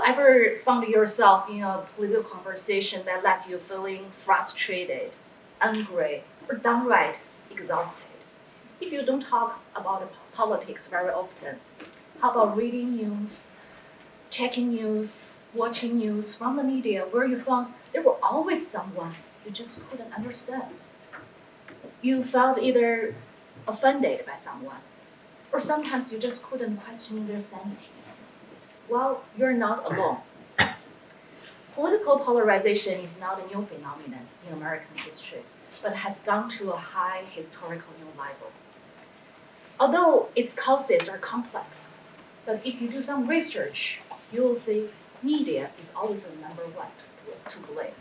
ever found yourself in a political conversation that left you feeling frustrated, angry, or downright exhausted? If you don't talk about politics very often, how about reading news, checking news, watching news from the media where you found there were always someone you just couldn't understand? You felt either offended by someone, or sometimes you just couldn't question their sanity. Well, you're not alone. Political polarization is not a new phenomenon in American history, but has gone to a high historical new level. Although its causes are complex, but if you do some research, you will see media is always the number one to blame.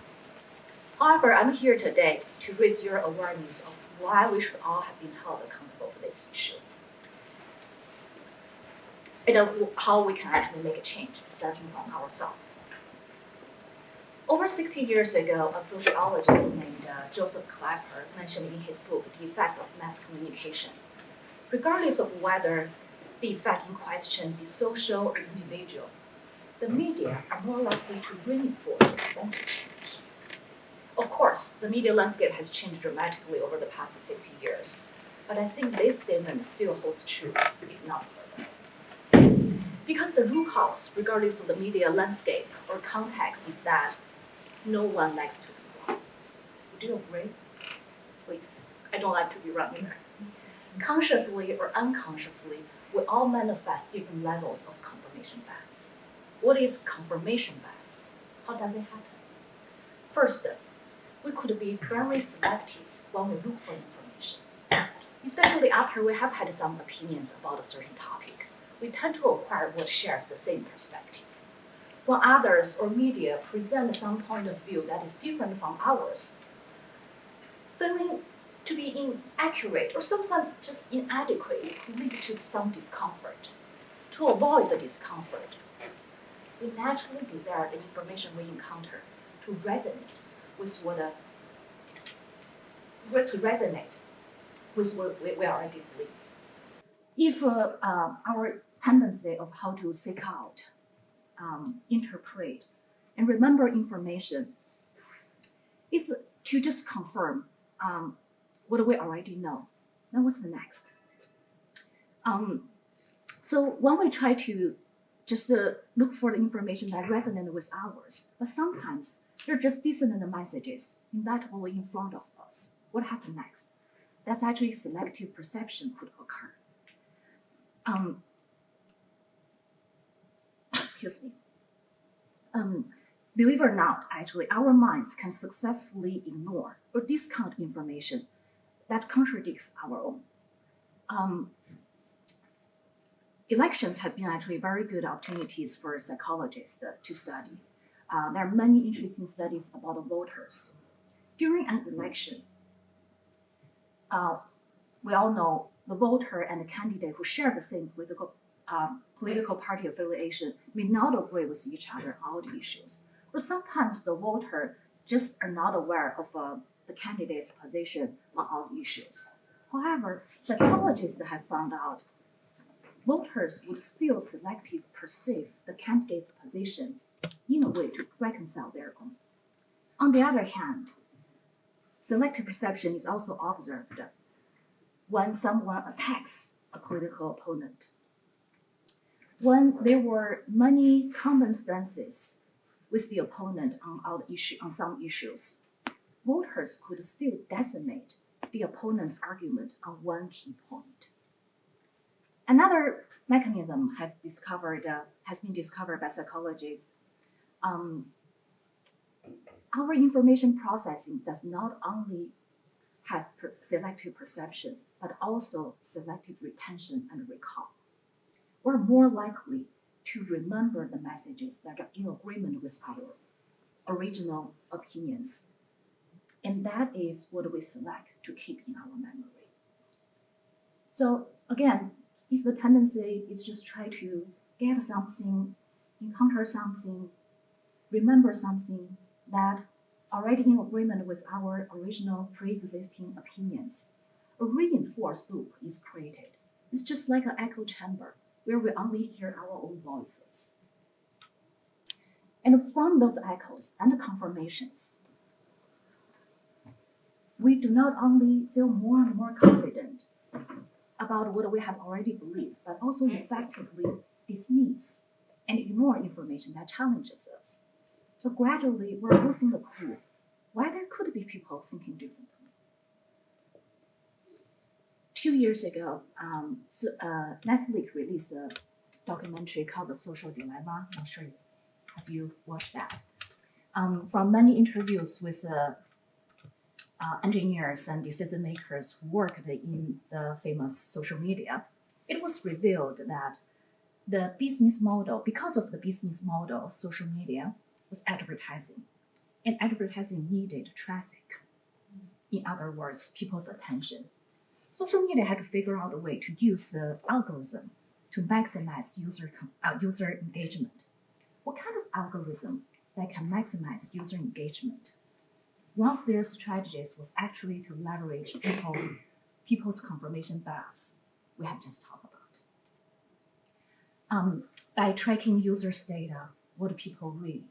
However, I'm here today to raise your awareness of why we should all have been held accountable for this issue, and how we can actually make a change, starting from ourselves. Over 60 years ago, a sociologist named Joseph Clapper mentioned in his book, The Effects of Mass Communication, regardless of whether the effect in question is social or individual, the media are more likely to reinforce than to change. Of course, the media landscape has changed dramatically over the past 60 years, but I think this statement still holds true, if not further. Because the root cause, regardless of the media landscape or context, is that no one likes to be wrong. Would you agree? Please, I don't like to be wrong either. Consciously or unconsciously, we all manifest different levels of confirmation bias. What is confirmation bias? How does it happen? First, we could be very selective when we look for information, especially after we have had some opinions about a certain topic. We tend to acquire what shares the same perspective. When others or media present some point of view that is different from ours, feeling to be inaccurate or sometimes just inadequate could lead to some discomfort. To avoid the discomfort, we naturally desire the information we encounter to resonate with what we already believe. If our tendency of how to seek out, interpret, and remember information is to just confirm what we already know, then what's the next? So when we try to just look for the information that resonates with ours, but sometimes they're just dissonant messages inevitably in front of us. What happens next? That's actually selective perception could occur. Excuse me. Believe it or not, actually, our minds can successfully ignore or discount information that contradicts our own. Elections have been actually very good opportunities for psychologists to study. There are many interesting studies about the voters. During an election, we all know the voter and the candidate who share the same political party affiliation may not agree with each other on all the issues. Or sometimes the voter just are not aware of the candidate's position on all the issues. However, psychologists have found out voters would still selectively perceive the candidate's position in a way to reconcile their own. On the other hand, selective perception is also observed when someone attacks a political opponent. When there were many common stances with the opponent on some issues, voters could still decimate the opponent's argument on one key point. Another mechanism has been discovered by psychologists. Our information processing does not only have selective perception, but also selective retention and recall. We're more likely to remember the messages that are in agreement with our original opinions. And that is what we select to keep in our memory. So again, if the tendency is just try to get something, encounter something, remember something that already in agreement with our original pre-existing opinions, a reinforced loop is created. It's just like an echo chamber where we only hear our own voices. And from those echoes and confirmations, we do not only feel more and more confident about what we have already believed, but also effectively dismiss and ignore information that challenges us. So gradually, we're losing the clue why there could be people thinking differently. 2 years ago, Netflix released a documentary called The Social Dilemma. I'm sure have you watched that. From many interviews with engineers and decision makers who worked in the famous social media, it was revealed that the business model, because of the business model of social media, was advertising. And advertising needed traffic. In other words, people's attention. Social media had to figure out a way to use the algorithm to maximize user engagement. What kind of algorithm that can maximize user engagement? One of their strategies was actually to leverage people's confirmation bias we had just talked about. By tracking users' data, what people read,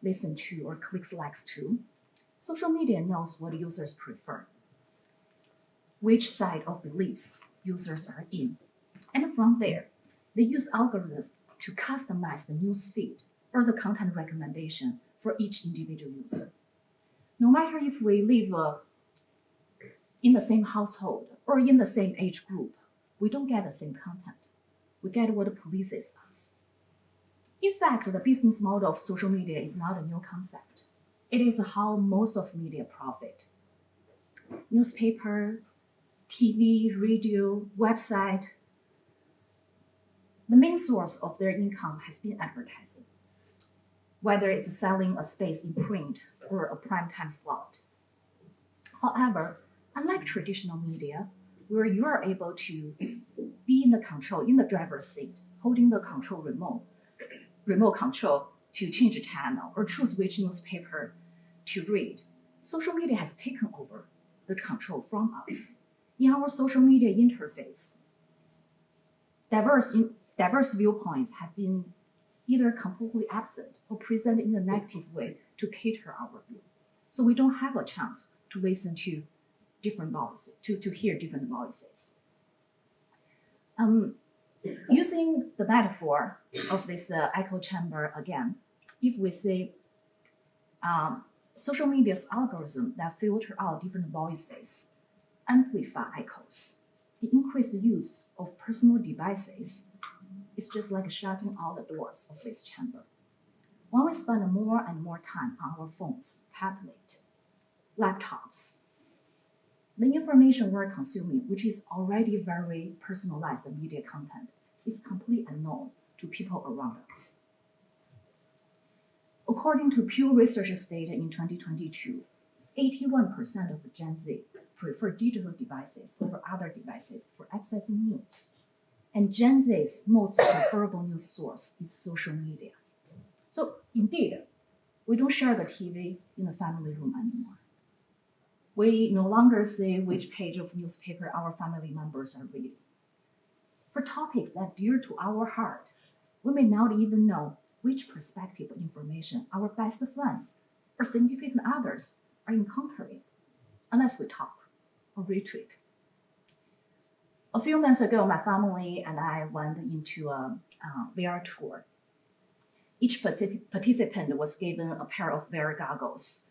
listen to, or click likes to, social media knows what users prefer, which side of beliefs users are in. And from there, they use algorithms to customize the news feed or the content recommendation for each individual user. No matter if we live in the same household or in the same age group, we don't get the same content. We get what pleases us. In fact, the business model of social media is not a new concept. It is how most of media profit. Newspaper, TV, radio, website, the main source of their income has been advertising, whether it's selling a space in print or a primetime slot. However, unlike traditional media, where you are able to be in the driver's seat, holding the remote control to change a channel or choose which newspaper to read, social media has taken over the control from us. In our social media interface, diverse viewpoints have been either completely absent or presented in a negative way to cater our view. So we don't have a chance to listen to different voices, to hear different voices. Using the metaphor of this echo chamber again, if we say social media's algorithm that filter out different voices amplify echoes, the increased use of personal devices is just like shutting all the doors of this chamber. When we spend more and more time on our phones, tablets, laptops, the information we're consuming, which is already very personalized media content, is completely unknown to people around us. According to Pew Research's data in 2022, 81% of Gen Z prefer digital devices over other devices for accessing news. And Gen Z's most preferable news source is social media. So indeed, we don't share the TV in the family room anymore. We no longer say which page of newspaper our family members are reading. For topics that are dear to our heart, we may not even know which perspective of information our best friends or significant others are encountering, unless we talk or retweet. A few months ago, my family and I went into a VR tour. Each participant was given a pair of VR goggles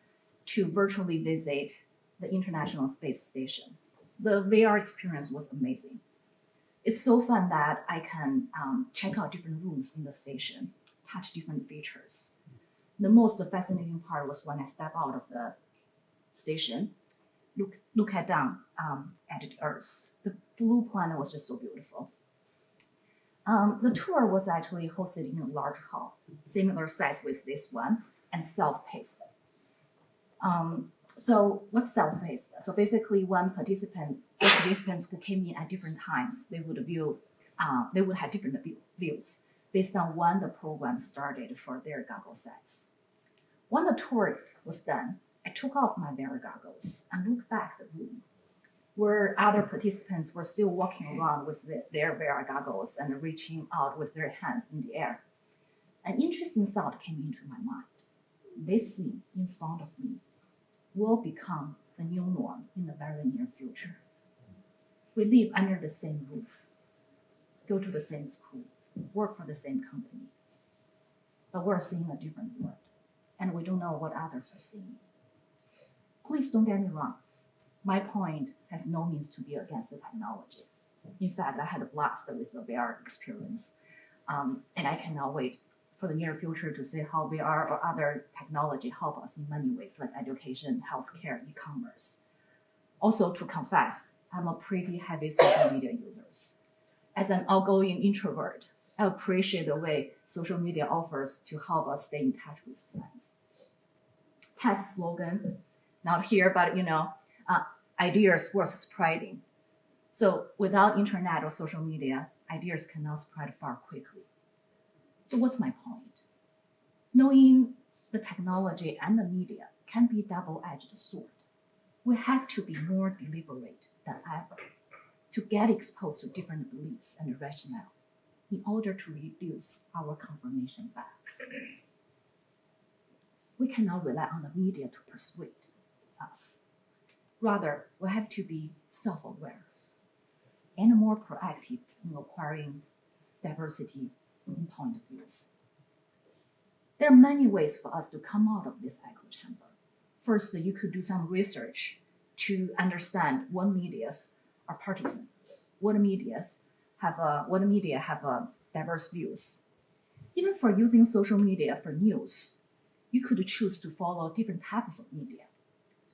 to virtually visit the International Space Station. The VR experience was amazing. It's so fun that I can check out different rooms in the station, touch different features. The most fascinating part was when I stepped out of the station, look down at the Earth. The blue planet was just so beautiful. The tour was actually hosted in a large hall, similar size with this one, and self-paced. So what's self-paced? So basically, participants who came in at different times, they would have different views based on when the program started for their goggle sets. When the tour was done, I took off my VR goggles and looked back at the room, where other participants were still walking around with their VR goggles and reaching out with their hands in the air. an interesting thought came into my mind. This thing in front of me will become the new norm in the very near future. We live under the same roof, go to the same school, work for the same company, but we're seeing a different world, and we don't know what others are seeing. Please don't get me wrong. My point has no means to be against the technology. In fact, I had a blast with the VR experience, and I cannot wait for the near future to see how VR or other technology help us in many ways, like education, healthcare, e-commerce. Also, to confess, I'm a pretty heavy social media user. As an outgoing introvert, I appreciate the way social media offers to help us stay in touch with friends. TED's slogan, not here, but ideas worth spreading. So without internet or social media, ideas cannot spread far quickly. So what's my point? Knowing the technology and the media can be a double-edged sword. We have to be more deliberate than ever to get exposed to different beliefs and rationale in order to reduce our confirmation bias. We cannot rely on the media to persuade us. Rather, we have to be self-aware and more proactive in acquiring diversity in point of views. There are many ways for us to come out of this echo chamber. First, you could do some research to understand what medias are partisan, what media have diverse views. Even for using social media for news, you could choose to follow different types of media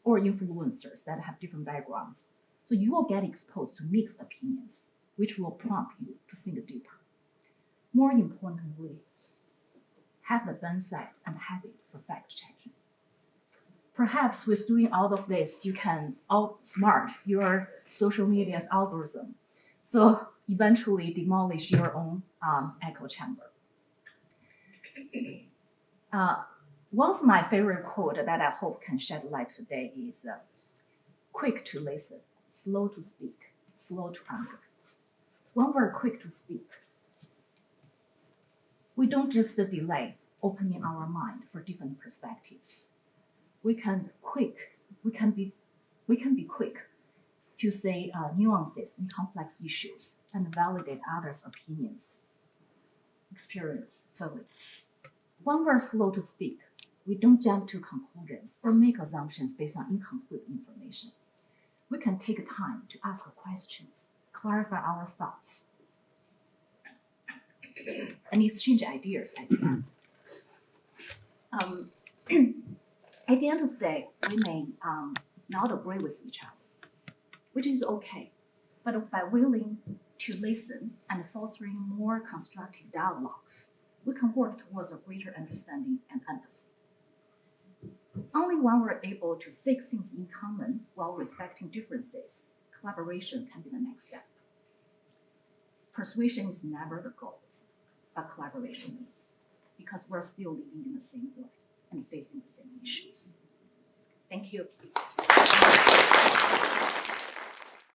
or influencers that have different backgrounds. So you will get exposed to mixed opinions, which will prompt you to think deeper. More importantly, have the mindset and habit for fact-checking. Perhaps with doing all of this, you can outsmart your social media's algorithm, so eventually demolish your own echo chamber. One of my favorite quotes that I hope can shed light today is, quick to listen, slow to speak, slow to anger. When we're quick to speak, we don't just delay opening our mind for different perspectives. We can be quick to say nuances in complex issues and validate others' opinions, experience, feelings. When we're slow to speak, we don't jump to conclusions or make assumptions based on incomplete information. We can take time to ask questions, clarify our thoughts, and exchange ideas at the end. At the end of the day, we may not agree with each other, which is okay. But by willing to listen and fostering more constructive dialogues, we can work towards a greater understanding and empathy. Only when we're able to seek things in common while respecting differences, collaboration can be the next step. Persuasion is never the goal, but collaboration is, because we're still living in the same world and facing the same issues. Thank you.